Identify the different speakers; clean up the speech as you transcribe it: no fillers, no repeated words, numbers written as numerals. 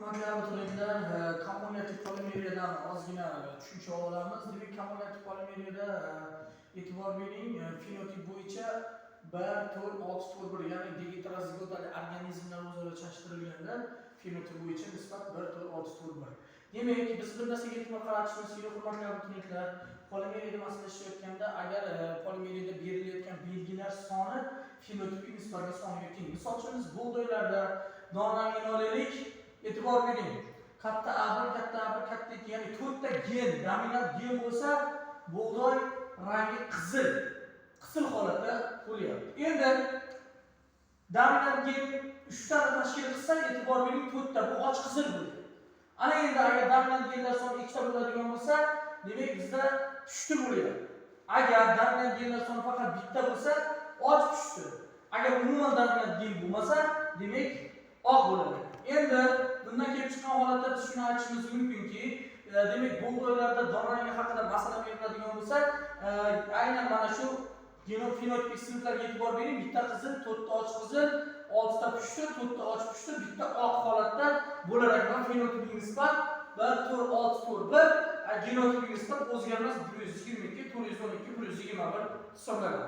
Speaker 1: Hurmatli abituriyentlar, kommunikativ polimeriyadan ozgina tushuncha olamiz. Demak, kommunikativ polimeriyada e'tibor bering, fenotip bo'yicha 1, 4, 6, 4, 1, ya'ni heterozigotali organizmlar o'zaro chashtirilganda fenotip bo'yicha nisbat 1, 4, 6, 4, 1. Demak, biz bir narsaga e'tibor qaratishimiz kerak, hurmatli abituriyentlar. Polimeriyada masalashayotganda agar polimeriyada berilayotgan belgilar soni fenotipik nisbatga soniga teng. Misol uchun biz bug'doylarda donrangini olaylik. E'tibor bering. Katta A1, katta A1, katta 2, ya'ni 4 ta gen, dominant gen bo'lsa, bug'doy rangi qizil. Qizil holatda bo'lyapti. Endi dominant gen 3 tani tashkil qilsa, e'tibor bering, 4 ta bu och qizil bo'ladi. Ana endi agar dominant genlar soni 2 ta bo'ladigan bo'lsa, demak bizda pushti bo'lyapti. Agar dominant genlar soni faqat bitta bo'lsa, och pushti. Agar umuman dominant gen bo'lmasa, demak oq bo'ladi. Endi bundan kelib chiqqan holatda biz shuni aytishimiz mumkinki, demak bug'doylarda donrangi haqida masala beriladigan bo'lsa, aynan mana shu genofenotipik sinflarga e'tibor bering. Bitta qizil, 4 ta och qizil, 6 ta pushti, 4 ta och pushti, bitta oq holatda bo'lar ekan. Fenotipik nisbat 1, 4, 6, 4, 1, genotipik nisbat o'zgarmas 122, 412, 121 hisoblanadi.